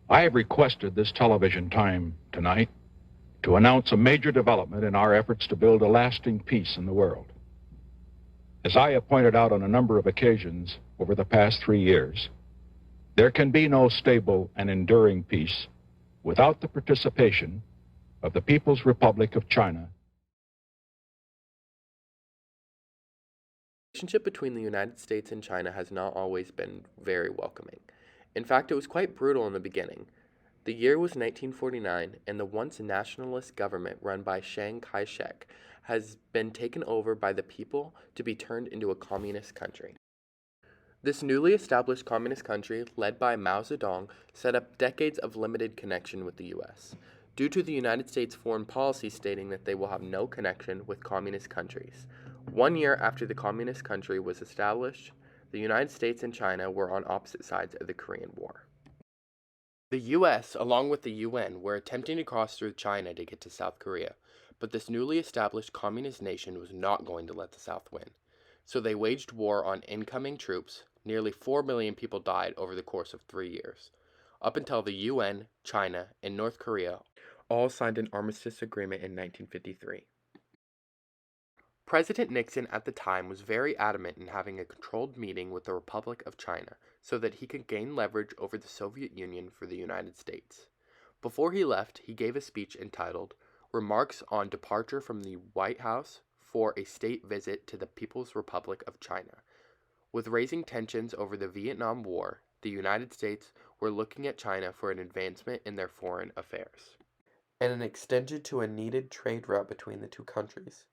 I have requested this television time tonight to announce a major development in our efforts to build a lasting peace in the world. As I have pointed out on a number of occasions over the past 3 years, there can be no stable and enduring peace without the participation of the People's Republic of China. The relationship between the United States and China has not always been very welcoming. In fact, it was quite brutal in the beginning. The year was 1949, and the once nationalist government run by Chiang Kai shek has been taken over by the people to be turned into a communist country. This newly established communist country, led by Mao Zedong, set up decades of limited connection with the U.S., due to the United States foreign policy stating that they will have no connection with communist countries. 1 year after the communist country was established, the United States and China were on opposite sides of the Korean War. The U.S., along with the UN, were attempting to cross through China to get to South Korea, but this newly established communist nation was not going to let the South win. So they waged war on incoming troops. Nearly 4 million people died over the course of 3 years, up until the UN, China, and North Korea all signed an armistice agreement in 1953. President Nixon at the time was very adamant in having a controlled meeting with the Republic of China so that he could gain leverage over the Soviet Union for the United States. Before he left, he gave a speech entitled Remarks on Departure from the White House for a State Visit to the People's Republic of China. With raising tensions over the Vietnam War, the United States were looking at China for an advancement in their foreign affairs, and an extension to a needed trade route between the two countries.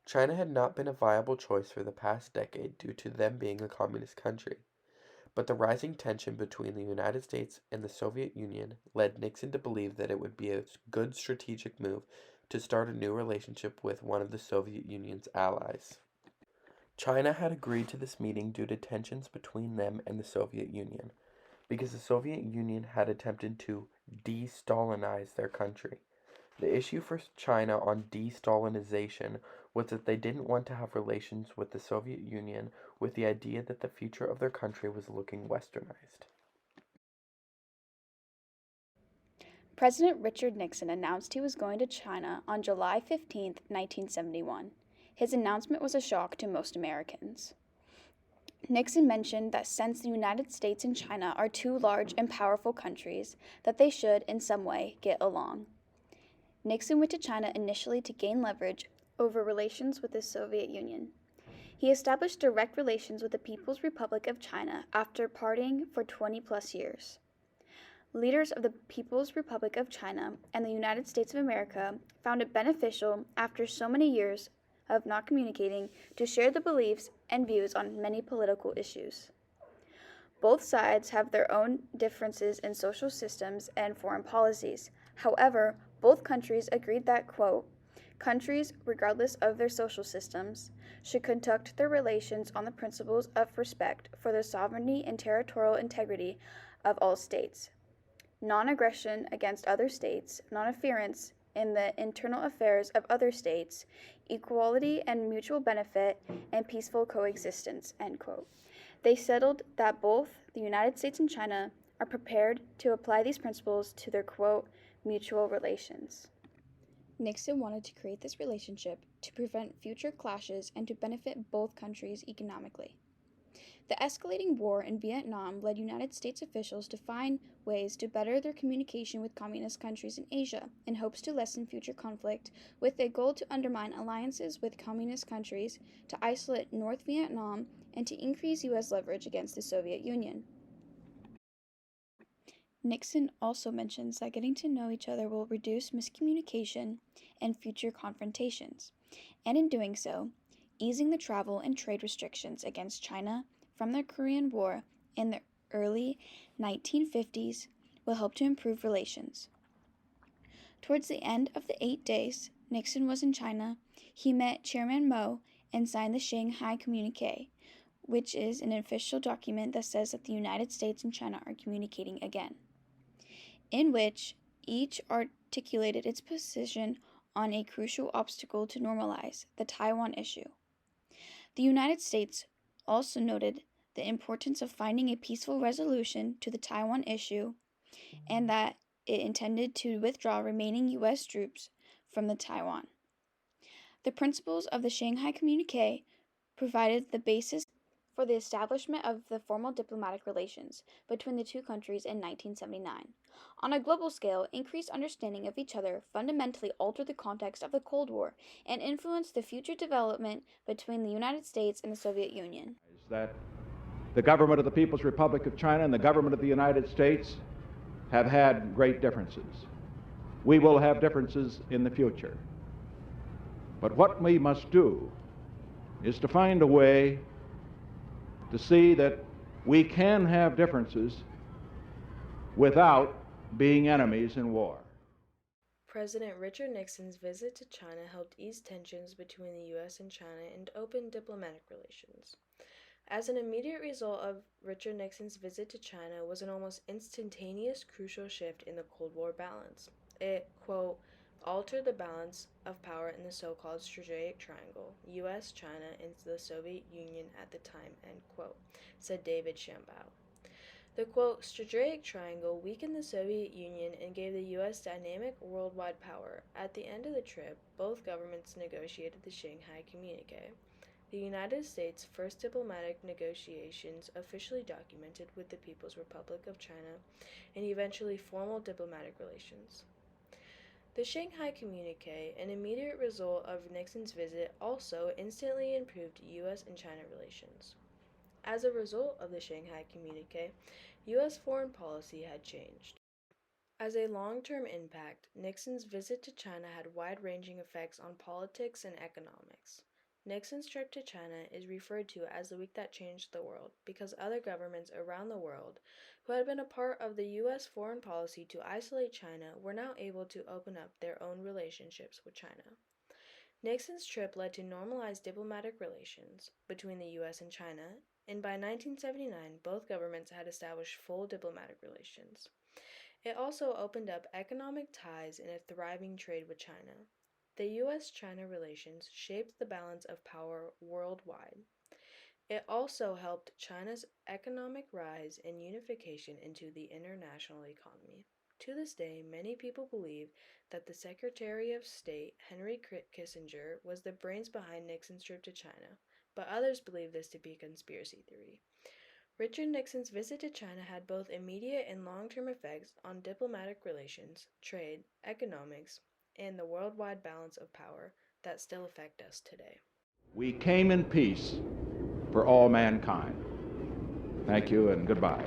China had not been a viable choice for the past decade due to them being a communist country, but the rising tension between the United States and the Soviet Union led Nixon to believe that it would be a good strategic move to start a new relationship with one of the Soviet Union's allies. China had agreed to this meeting due to tensions between them and the Soviet Union, because the Soviet Union had attempted to de-Stalinize their country. The issue for China on de-Stalinization was that they didn't want to have relations with the Soviet Union with the idea that the future of their country was looking westernized. President Richard Nixon announced he was going to China on July 15, 1971. His announcement was a shock to most Americans. Nixon mentioned that since the United States and China are two large and powerful countries, that they should, in some way, get along. Nixon went to China initially to gain leverage over relations with the Soviet Union. He established direct relations with the People's Republic of China after partying for 20-plus years. Leaders of the People's Republic of China and the United States of America found it beneficial, after so many years of not communicating, to share the beliefs and views on many political issues. Both sides have their own differences in social systems and foreign policies. However, both countries agreed that, quote, countries, regardless of their social systems, should conduct their relations on the principles of respect for the sovereignty and territorial integrity of all states, non-aggression against other states, non-interference in the internal affairs of other states, equality and mutual benefit, and peaceful coexistence, end quote. They settled that both the United States and China are prepared to apply these principles to their, quote, mutual relations. Nixon wanted to create this relationship to prevent future clashes and to benefit both countries economically. The escalating war in Vietnam led United States officials to find ways to better their communication with communist countries in Asia in hopes to lessen future conflict, with a goal to undermine alliances with communist countries, to isolate North Vietnam, and to increase U.S. leverage against the Soviet Union. Nixon also mentions that getting to know each other will reduce miscommunication and future confrontations, and in doing so, easing the travel and trade restrictions against China from the Korean War in the early 1950s will help to improve relations. Towards the end of the 8 days Nixon was in China, he met Chairman Mao and signed the Shanghai Communique, which is an official document that says that the United States and China are communicating again, in which each articulated its position on a crucial obstacle to normalize the Taiwan issue. The United States also noted the importance of finding a peaceful resolution to the Taiwan issue and that it intended to withdraw remaining U.S. troops from the Taiwan. The principles of the Shanghai Communique provided the basis for the establishment of the formal diplomatic relations between the two countries in 1979. On a global scale, increased understanding of each other fundamentally altered the context of the Cold War and influenced the future development between the United States and the Soviet Union. That the government of the People's Republic of China and the government of the United States have had great differences. We will have differences in the future. But what we must do is to find a way to see that we can have differences without being enemies in war. President Richard Nixon's visit to China helped ease tensions between the U.S. and China and open diplomatic relations. As an immediate result of Richard Nixon's visit to China was an almost instantaneous crucial shift in the Cold War balance. It, quote, altered the balance of power in the so-called strategic triangle, U.S., China, and the Soviet Union at the time, end quote, said David Shambaugh. The, quote, strategic triangle weakened the Soviet Union and gave the U.S. dynamic worldwide power. At the end of the trip, both governments negotiated the Shanghai Communique, the United States' first diplomatic negotiations officially documented with the People's Republic of China, and eventually formal diplomatic relations. The Shanghai Communique, an immediate result of Nixon's visit, also instantly improved U.S. and China relations. As a result of the Shanghai Communique, U.S. foreign policy had changed. As a long-term impact, Nixon's visit to China had wide-ranging effects on politics and economics. Nixon's trip to China is referred to as the week that changed the world because other governments around the world who had been a part of the U.S. foreign policy to isolate China were now able to open up their own relationships with China. Nixon's trip led to normalized diplomatic relations between the U.S. and China, and by 1979, both governments had established full diplomatic relations. It also opened up economic ties and a thriving trade with China. The U.S.-China relations shaped the balance of power worldwide. It also helped China's economic rise and unification into the international economy. To this day, many people believe that the Secretary of State, Henry Kissinger, was the brains behind Nixon's trip to China, but others believe this to be a conspiracy theory. Richard Nixon's visit to China had both immediate and long-term effects on diplomatic relations, trade, economics, and the worldwide balance of power that still affect us today. We came in peace for all mankind. Thank you and goodbye.